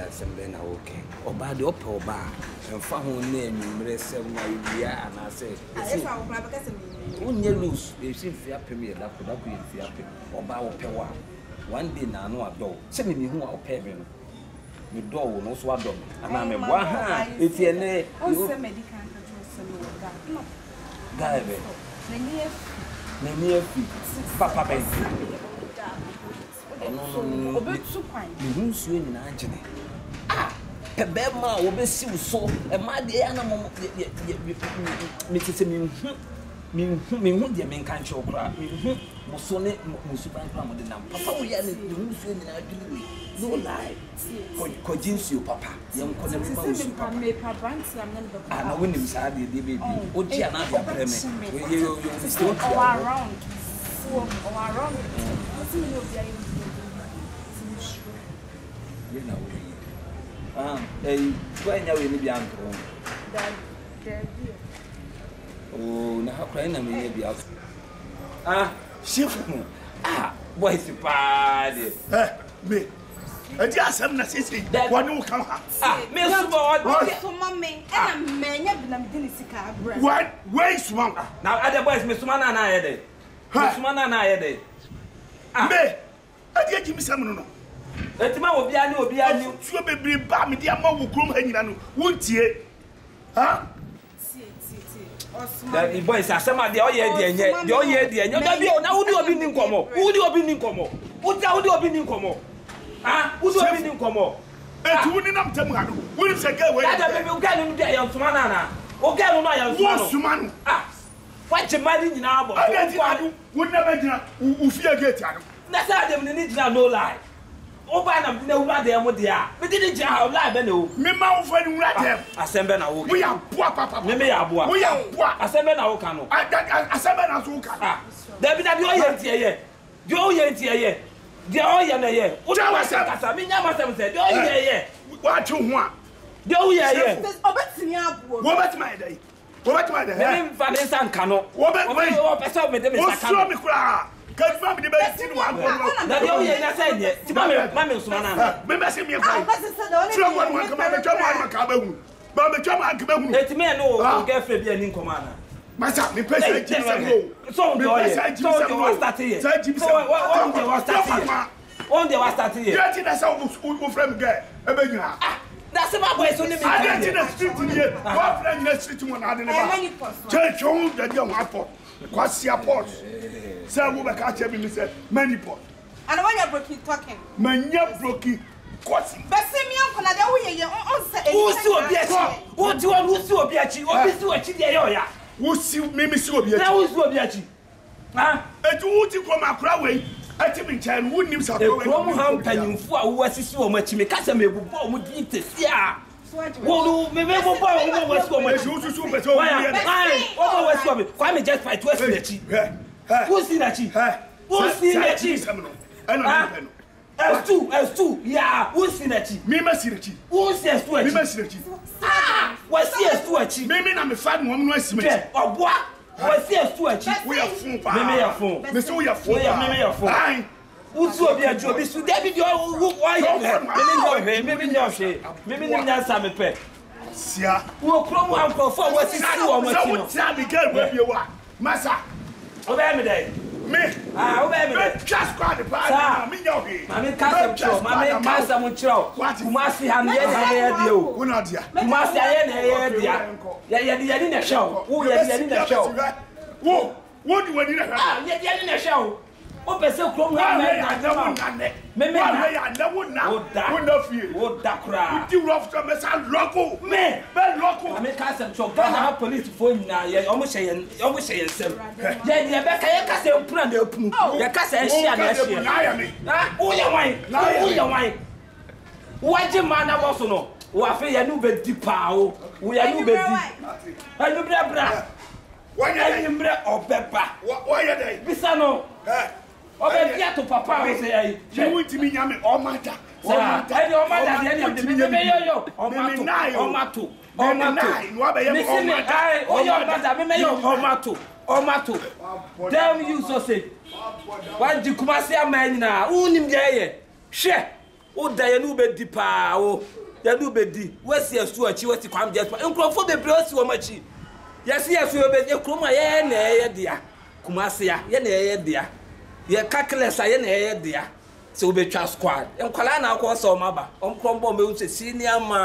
Something okay. Or bad or poor bar, and found name in Bresel, my dear, and I said, when you lose, if you fear me, that could have been fear or bow pewa. One day now, no, door. Send me who are paying. The door will not swallow me, and I'm a one. If you're near, also medical control. Dive. Near feet, Papa. No, you swing in Angela. Ah, a bema will be so, and my dear animal, Mrs. Me, the main country of crap. Musone, Musuban, the number. Papa, we are the news in our delivery. No lie. Cojinsu, Papa, young Connery, Papa, and I win him, sadly, the baby. Oh, Gianna, you still around. You know, when you will be uncle. Oh, now crying, I may be out. Shifo. Boys, the party. Me. I just am not saying that one will come. Miss Mommy, and a man, didn't see car. What? Where's Mama? Now, other boys, Miss Mana and I had it. Miss Mana and I had it. Me, I did give me some. That man will be a new, so baby, Bammy, dear Mom will groom hanging, won't you? Huh? The boys are some of the old year, the old year, dear. Now, would you have been in Como? Would you have been in Como? Would you have been in Como? Ah, would you have been in Como? And you wouldn't have to wouldn't say, go away. I don't get him to Manana. Oh, get on my young man. Ah, what's your money in our body? Would never do, fear get you. That's how they need to know lie. Obanam no rather what they are. But didn't you have live no? Mima when right assemble now. We are papa. Maybe I boy. We are assemble now cano. Assemble now so can. There be that you yet here. The oil here. What I said, I mean, I must have said, oh, yeah. What you want? Do yeah. What my day? What my day? Vanessa cano. What person with them is a because Mammy, the best in one. That you ain't said yet. Mammy, Sumana. Remember, see me. Someone come out of Jama, Mamma Jama, let me know. Get Fabian in command. Myself, the president, so do I start here. One day was started here. That's how we friend get. That's about where so living. I didn't in the street here. One friend in the street one had in the church home that young apple. Quasia pot. Some woman catch me said many pot. And when you're broken talking, Manya broken. Quasi. But send me up on that way. Who's to a biachi? What do I lose to a biachi? Or is to a chidia? Who's you, Mimi Sobia? Now is Sobiachi. Ah, and you come a crowd. I think in Chan wouldn't himself go home penny for what so much. Me cast me would eat this. Yeah. Well, maybe what's so much. Why me just fight West Lechi? Who's in that cheese? Who's in that cheese? I know. S2, yeah, who's in that cheese? Me, Messy. Who's S2? Me, Messy. Ah, what's S2? Maybe I'm a fan woman, no Smith. Or what? What's S2? We are full. Maybe a phone. Miss, we are full. Maybe a phone. Who's so be a job? Is to David, your why? Maybe no shade. Maybe not some pet. Sia, who come out for what's his girl where you are. Massa, obey me day. Me, obey me. Just got the party. Me, your head. Mammy, cast some mucho. What you must see, I'm here. You not here. You must say, yeah, in the show. Who is in the show? Who? What do you need? Yeah, in the show. Open so come me I never now. Would not feel. Would that cry? You rough to me, son, local. Me, bad local. I make us some trouble. I have police phone now. Yeah, almost saying, some. Yeah, Becca, I can't say, plan the open. The cast and she and I am. Who your wife? Who your wife? What your man also know? Wa fe ya no be di pa o. Wo ya no be di. Anyu bra. Why you mbre obeba? Why you dey? Bisa no. Obe dia to papa o say ai. You want me nyame o mata. Ai o mata de me yo. O mato. O mato. Damn you so say. Why di kumase aman na? Unim ye. Hwe. O da ye no be di pa o. Ya no be di. Wesi asu achi wesi kwam just. Enkrofo bebre osi wo machi. Yes, you be a croma, ye, dear. Kumasia, ye, dear. Ye calculus, ye, dear. So be trust squad. And Kalana, of course, or mother. On Crombo, senior man.